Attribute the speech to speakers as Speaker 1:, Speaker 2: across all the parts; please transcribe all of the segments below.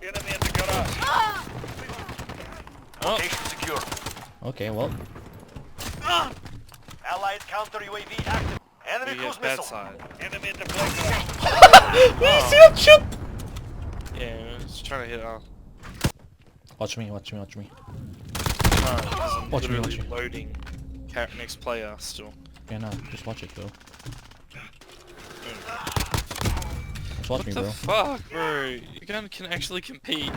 Speaker 1: Enemy in the garage.
Speaker 2: Location secure.
Speaker 3: Okay, well.
Speaker 2: Allied counter UAV active. Enemy
Speaker 1: We
Speaker 2: cruise
Speaker 1: have that
Speaker 2: missile.
Speaker 1: side. Enemy in the playground.
Speaker 3: Oh. Shit.
Speaker 1: Yeah, just trying to hit R.
Speaker 3: Watch me, watch me, watch me.
Speaker 1: I'm
Speaker 3: Watch me,
Speaker 1: literally
Speaker 3: watch me.
Speaker 1: loading next player still.
Speaker 3: Yeah, no, just watch it, bro. Just watch me,
Speaker 1: What the
Speaker 3: bro.
Speaker 1: fuck, bro? Your gun can actually compete.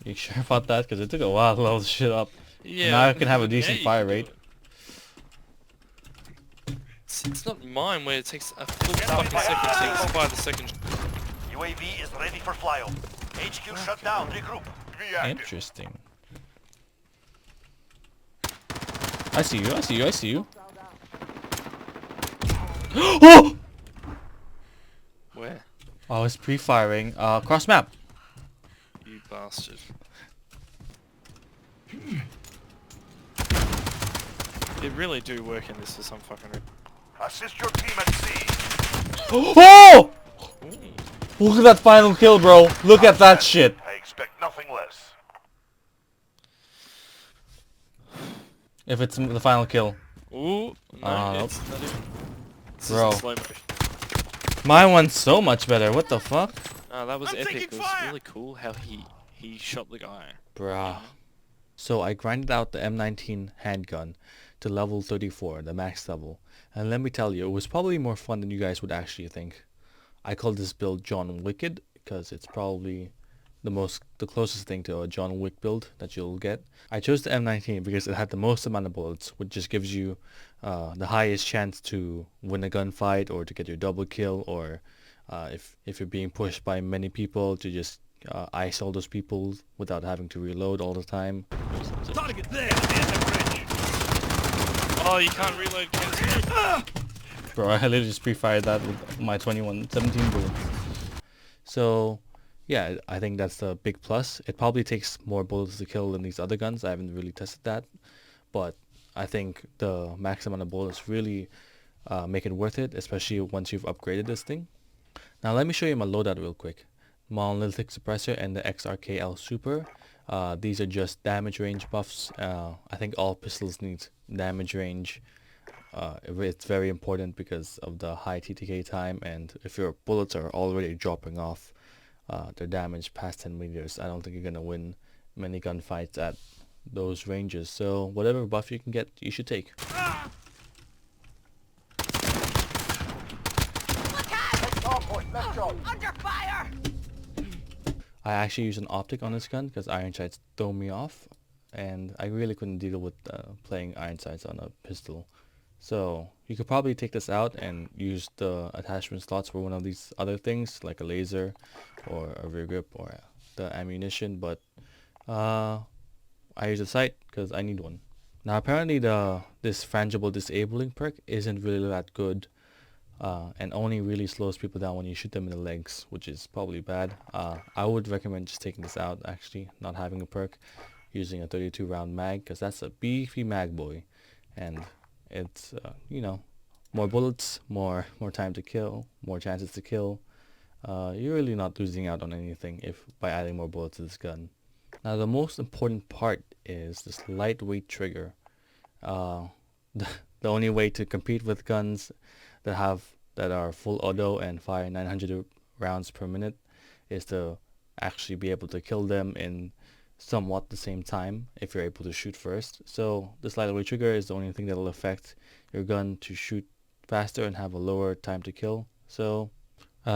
Speaker 3: You sure about that? Because it took a while to level shit up.
Speaker 1: Yeah.
Speaker 3: Now I can have a
Speaker 1: now
Speaker 3: decent
Speaker 1: you
Speaker 3: fire
Speaker 1: can do
Speaker 3: rate.
Speaker 1: it. It's not mine where it takes a full fucking second to expire the second.
Speaker 2: UAV is ready for flyover. HQ shut down. Regroup. UAV active.
Speaker 3: Interesting. I see you, I see you, I see you. Oh!
Speaker 1: Where?
Speaker 3: I was pre-firing. Cross map.
Speaker 1: You bastard. It really do work in this for some fucking reason.
Speaker 2: Assist your team at sea.
Speaker 3: Oh! Look at that final kill, bro. Look at that shit.
Speaker 2: I expect nothing less.
Speaker 3: If it's the final kill.
Speaker 1: Ooh, no, it's not even. This
Speaker 3: Bro.
Speaker 1: is in slow motion.
Speaker 3: My one's so much better. What the fuck?
Speaker 1: That was epic. It was really cool how he shot the guy.
Speaker 3: Bruh. So I grinded out the M19 handgun to level 34, the max level. And let me tell you, it was probably more fun than you guys would actually think. I call this build John Wicked because it's probably the closest thing to a John Wick build that you'll get. I chose the M19 because it had the most amount of bullets, which just gives you the highest chance to win a gunfight or to get your double kill, or if you're being pushed by many people, to just ice all those people without having to reload all the time.
Speaker 2: Target there. In the bridge.
Speaker 1: Oh, you can't reload.
Speaker 3: Bro, I literally just pre-fired that with my 21-17 bullets. So, yeah, I think that's the big plus. It probably takes more bullets to kill than these other guns. I haven't really tested that. But I think the max amount of bullets really make it worth it, especially once you've upgraded this thing. Now let me show you my loadout real quick. Monolithic Suppressor and the XRKL Super. These are just damage range buffs. I think all pistols need damage range. It's very important because of the high TTK time, and if your bullets are already dropping off their damage past 10 meters, I don't think you're going to win many gunfights at those ranges. So whatever buff you can get, you should take.
Speaker 2: Under fire!
Speaker 3: I actually use an optic on this gun because iron sights throw me off, and I really couldn't deal with playing iron sights on a pistol. So you could probably take this out and use the attachment slots for one of these other things, like a laser or a rear grip or the ammunition, but I use a sight because I need one. Now apparently this frangible disabling perk isn't really that good, and only really slows people down when you shoot them in the legs, which is probably bad. I would recommend just taking this out, actually, not having a perk, using a 32 round mag, because that's a beefy mag boy, and it's you know, more bullets, more time to kill, more chances to kill. You're really not losing out on anything by adding more bullets to this gun. Now the most important part is this lightweight trigger. The only way to compete with guns that are full auto and fire 900 rounds per minute is to actually be able to kill them in somewhat the same time if you're able to shoot first. So this lightweight trigger is the only thing that will affect your gun to shoot faster and have a lower time to kill. So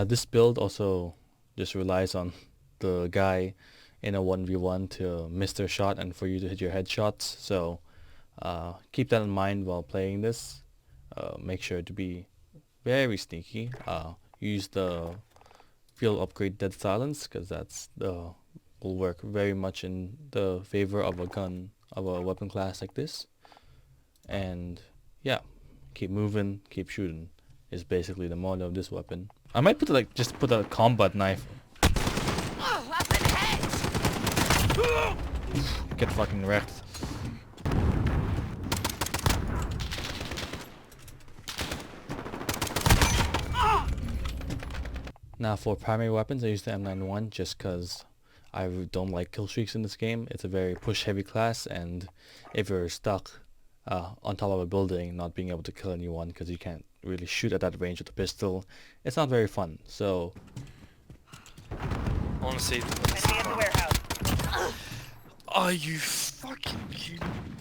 Speaker 3: this build also just relies on the guy in a 1v1 to miss their shot and for you to hit your headshots. So keep that in mind while playing this. Make sure to be very sneaky. Use the field upgrade dead silence, because will work very much in the favor of a weapon class like this. And yeah, keep moving, keep shooting is basically the motto of this weapon. I might just put a combat knife. Get fucking wrecked. Now for primary weapons, I use the M91 just because don't like kill streaks in this game. It's a very push heavy class, and if you're stuck on top of a building not being able to kill anyone because you can't really shoot at that range with a pistol, it's not very fun. So
Speaker 1: I want to see.
Speaker 4: Enemy in the warehouse.
Speaker 1: Are you fucking kidding?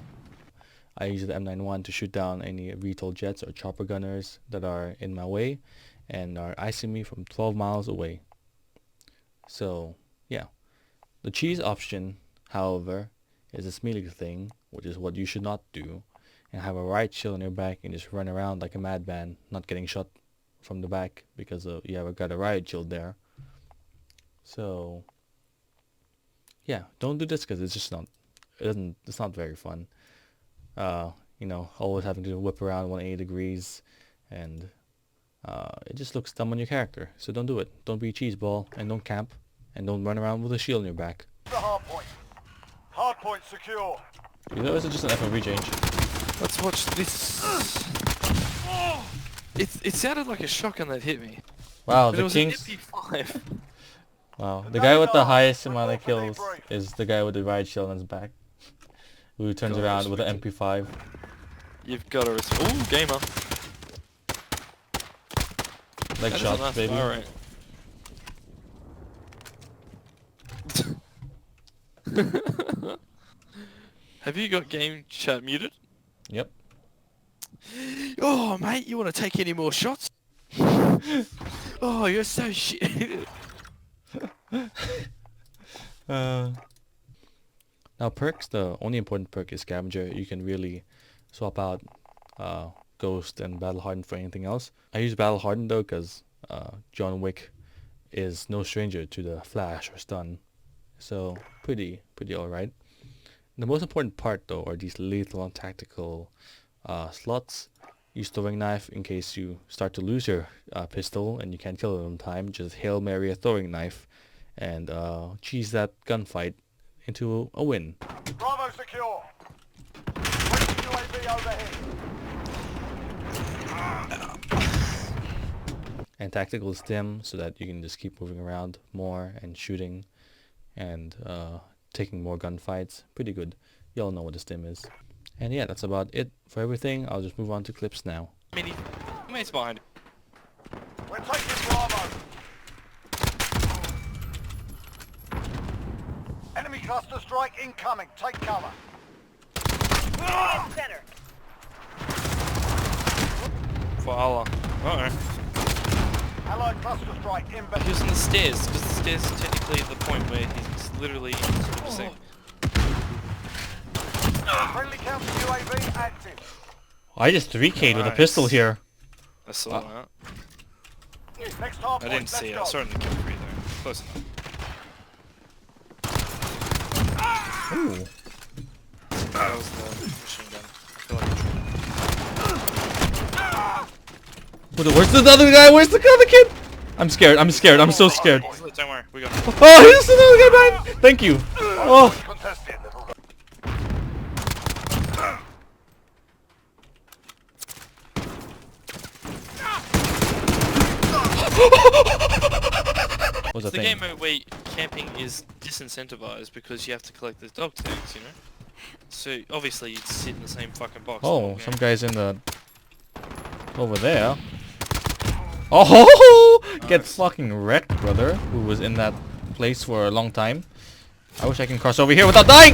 Speaker 3: I use the M19 to shoot down any VTOL jets or chopper gunners that are in my way and are icing me from 12 miles away. So yeah, the cheese option, however, is a melee thing, which is what you should not do, and have a riot shield on your back and just run around like a madman, not getting shot from the back because you have got a riot shield there. So yeah, don't do this because it's just not, it's not very fun. You know, always having to whip around 180 degrees, and it just looks dumb on your character. So don't do it. Don't be a cheeseball, and don't camp, and don't run around with a shield on your back.
Speaker 2: The hard point. Hard point secure.
Speaker 3: You know, it's just an FOV change.
Speaker 1: Let's watch this. It sounded like a shotgun that hit me.
Speaker 3: Wow,
Speaker 1: But it
Speaker 3: the
Speaker 1: was an
Speaker 3: Kings.
Speaker 1: MP5.
Speaker 3: Wow, the guy with the highest amount of kills is the guy with the riot shield on his back, who turns around with an MP5.
Speaker 1: You've got to respect. Ooh, gamer.
Speaker 3: Leg
Speaker 1: That is a
Speaker 3: shots,
Speaker 1: nice
Speaker 3: baby.
Speaker 1: fire rate. Have you got game chat muted?
Speaker 3: Yep.
Speaker 1: Oh, mate, you want to take any more shots? Oh, you're so shit.
Speaker 3: Now perks, the only important perk is Scavenger. You can really swap out Ghost and Battle Hardened for anything else. I use Battle Hardened though because John Wick is no stranger to the flash or stun. So pretty alright. The most important part though are these lethal and tactical slots. Use throwing knife in case you start to lose your pistol and you can't kill it in time. Just Hail Mary a throwing knife and cheese that gunfight into a win.
Speaker 2: Bravo secure. Waiting UAV overhead.
Speaker 3: And tactical stim so that you can just keep moving around more and shooting and taking more gunfights. Pretty good. You all know what the stim is. And yeah, that's about it for everything. I'll just move on to clips now.
Speaker 1: Mini. Mate's behind.
Speaker 2: We're taking Bravo. Enemy cluster strike incoming. Take cover.
Speaker 4: Center.
Speaker 1: For Allah. Uh-oh.
Speaker 2: Allied cluster strike inbound.
Speaker 1: He was on the stairs, because the stairs is technically the point where he's literally sort of saying,
Speaker 2: Friendly counter UAV active.
Speaker 3: I just 3K'd with a
Speaker 1: Nice.
Speaker 3: pistol here.
Speaker 1: I saw that.
Speaker 2: Next hard
Speaker 1: I
Speaker 2: point.
Speaker 1: didn't see it. I
Speaker 2: Let's
Speaker 1: saw
Speaker 2: go.
Speaker 1: it in the kill free though. Close enough.
Speaker 3: Ooh.
Speaker 1: That was the machine gun. I feel like
Speaker 3: Where's the other guy? Where's the other kid? I'm scared. I'm scared. I'm so scared.
Speaker 1: don't worry, we got it.
Speaker 3: Oh, here's another guy behind. Thank you. Oh.
Speaker 2: Contested.
Speaker 3: What's
Speaker 1: It's
Speaker 3: the
Speaker 1: the
Speaker 3: thing?
Speaker 1: game mode where camping is disincentivized because you have to collect the dog tags, you know? So obviously you'd sit in the same fucking box. the
Speaker 3: Oh,
Speaker 1: whole
Speaker 3: some
Speaker 1: game.
Speaker 3: guy's in the... over there. Oh, get
Speaker 1: Nice.
Speaker 3: fucking wrecked, brother, who was in that place for a long time. I wish I can cross over here without dying!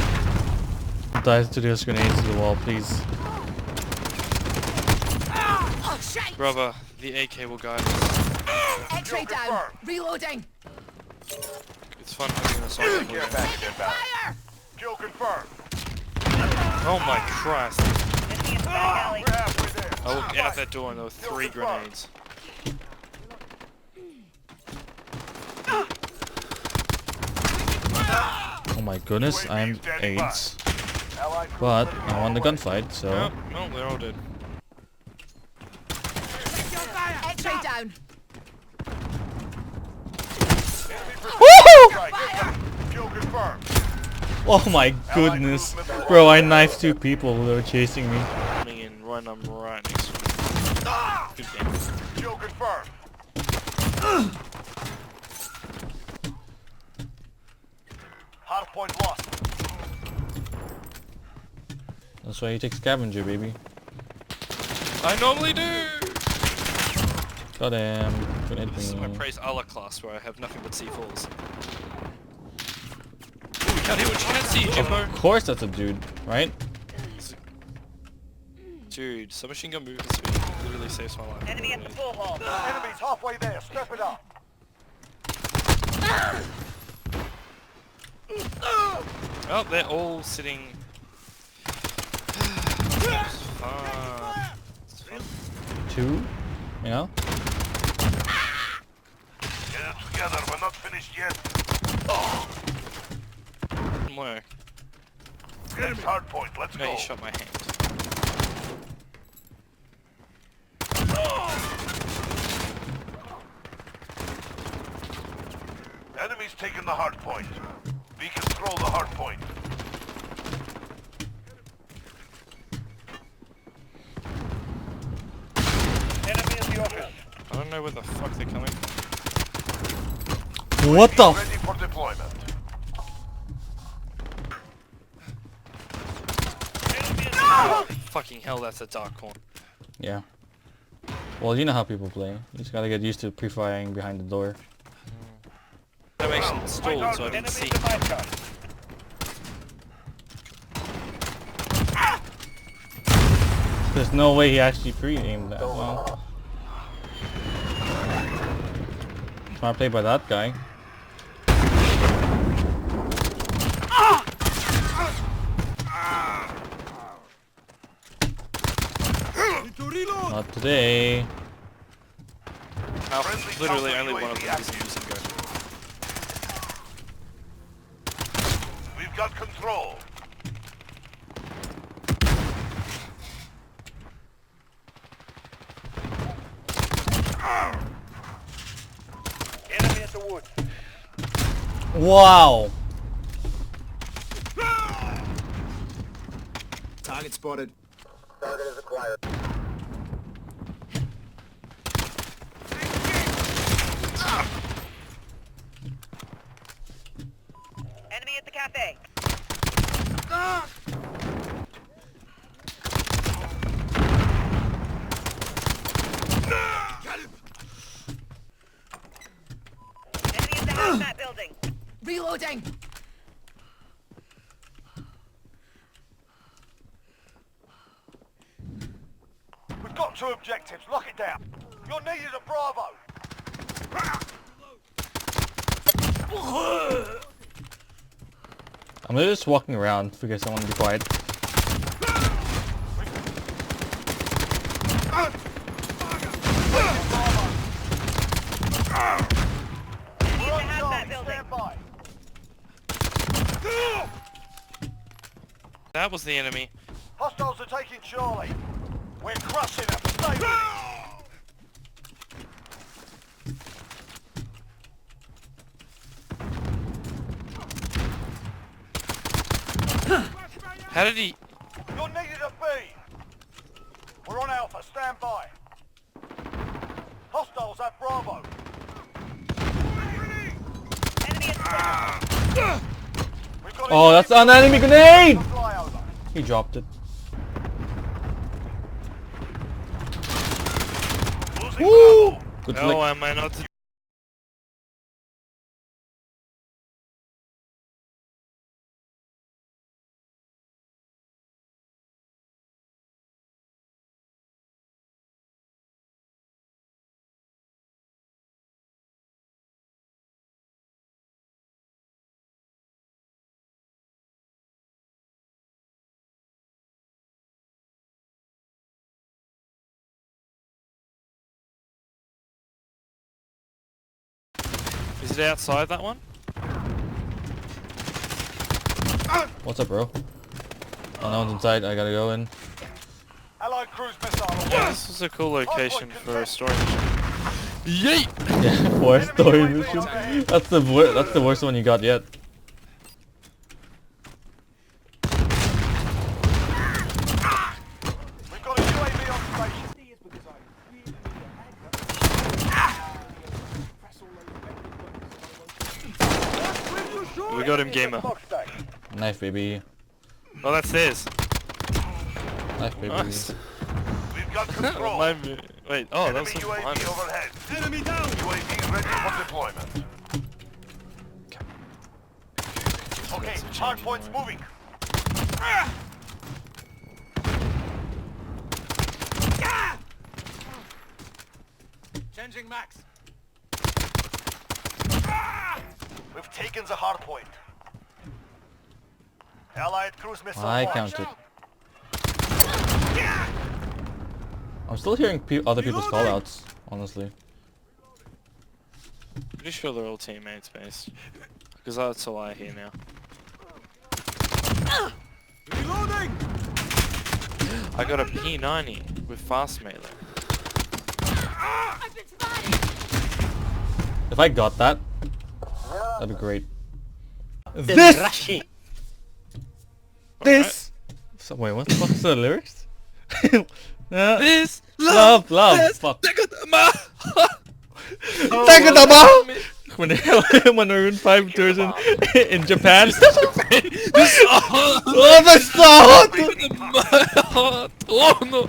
Speaker 3: Die to those grenades to the wall, please.
Speaker 4: Oh, shit!
Speaker 1: Brother, the AK will guide us.
Speaker 4: X-ray down. Reloading.
Speaker 1: It's fun having a solid
Speaker 2: Care
Speaker 1: game.
Speaker 2: package inbound.
Speaker 4: Fire!
Speaker 2: Kill confirmed.
Speaker 1: Oh my Christ.
Speaker 4: Enemy in the back alley.
Speaker 2: We're halfway there.
Speaker 1: I looked out that door and there were 3 grenades.
Speaker 3: Oh my goodness, I'm AIDS.
Speaker 2: Allied
Speaker 3: But I won the gunfight, so...
Speaker 1: Oh, well, they're all dead.
Speaker 4: X-ray down.
Speaker 3: Woohoo!
Speaker 2: strike. Kill confirmed.
Speaker 3: Oh my goodness. Bro, I knifed 2 people who were chasing me.
Speaker 1: Coming in right, I'm right next to him. Good game.
Speaker 2: Kill confirmed. Hardpoint lost.
Speaker 3: That's why you take scavenger, baby.
Speaker 1: I normally do!
Speaker 3: Got him. Good hit
Speaker 1: This is my
Speaker 3: me.
Speaker 1: praise Allah class where I have nothing but C4s. Ooh, you can't hear what you can't see, Jimbo!
Speaker 3: Of course that's a dude, right?
Speaker 1: Dude, submachine gun movement speed literally saves my life.
Speaker 4: Enemy at the pool hall.
Speaker 2: Enemies halfway there. Step it up.
Speaker 1: Oh, they're all sitting... It's fun. It's fun.
Speaker 3: 2, you know?
Speaker 2: Get it together. We're not finished yet.
Speaker 1: More.
Speaker 2: Next hardpoint. Let's
Speaker 1: No,
Speaker 2: go.
Speaker 1: you shot my hand.
Speaker 2: Enemies taking the hardpoint. We control the hardpoint. Enemy in the office.
Speaker 1: I don't know where the fuck they're coming from.
Speaker 3: What the f-
Speaker 2: Ready for deployment.
Speaker 1: Fucking hell, that's a dark corner.
Speaker 3: Yeah. Well, you know how people play. You just gotta get used to pre-firing behind the door.
Speaker 1: Animation stalled, so I didn't see.
Speaker 3: There's no way he actually pre-aimed that well. Smart play by that guy. Not today.
Speaker 1: Literally only one of them is using go.
Speaker 2: We've got control. Enemy at the woods.
Speaker 3: Wow.
Speaker 5: Target spotted.
Speaker 2: Target is acquired.
Speaker 4: Enemy at the cafe. Enemy in the hazmat building. Reloading.
Speaker 2: We've got 2 objectives. Lock it down. You're needed at Bravo.
Speaker 3: I'm literally just walking around because I want to be quiet.
Speaker 2: We're on
Speaker 4: hazmat
Speaker 2: Charlie.
Speaker 4: building.
Speaker 2: Stand by.
Speaker 1: That was the enemy.
Speaker 2: Hostiles are taking Charlie. We're crushing them. Stay with it.
Speaker 1: How did he...
Speaker 2: You're needed at B. We're on Alpha. Stand by. Hostiles at Bravo.
Speaker 4: Enemy at the
Speaker 2: We've got
Speaker 3: Oh, that's an enemy grenade!
Speaker 2: flyover.
Speaker 3: He dropped it.
Speaker 2: Losing
Speaker 3: Woo!
Speaker 2: Bravo.
Speaker 3: Good
Speaker 1: Oh,
Speaker 3: flick.
Speaker 1: am I not... Is it outside that one?
Speaker 3: What's up, bro? Oh, no one's inside. I gotta go in.
Speaker 2: Allied cruise missile.
Speaker 1: Yeah, this is a cool location for a story mission. Yeet!
Speaker 3: Yeah, for a story mission. That's the worst one you got yet.
Speaker 2: We've got a UAV on station.
Speaker 1: We got him, gamer.
Speaker 2: Box
Speaker 3: Knife, baby.
Speaker 1: Oh, that's theirs.
Speaker 3: Knife, baby.
Speaker 1: Nice.
Speaker 2: We've got control.
Speaker 1: Wait, oh, that
Speaker 2: Enemy
Speaker 1: was from
Speaker 2: UAV
Speaker 1: behind us.
Speaker 2: overhead. Enemy down. UAV ready for deployment. Okay, hard points moving. Changing max. We've taken the hard point. Allied cruise missile.
Speaker 3: I
Speaker 2: launched.
Speaker 3: counted. I'm still hearing other people's callouts, honestly.
Speaker 1: Pretty sure they're all teammates based. Because that's all I hear now.
Speaker 2: Reloading.
Speaker 1: I got a P90 with fast melee.
Speaker 4: I've been spotted.
Speaker 3: If I got that, that'd be great.
Speaker 5: This!
Speaker 3: This! So, wait, what the fuck is the lyrics?
Speaker 1: This
Speaker 3: love,
Speaker 1: this
Speaker 3: fuck.
Speaker 1: Oh,
Speaker 3: Takadama! When Maroon 5 tours in Japan. Oh, that's so hot!
Speaker 1: Oh no!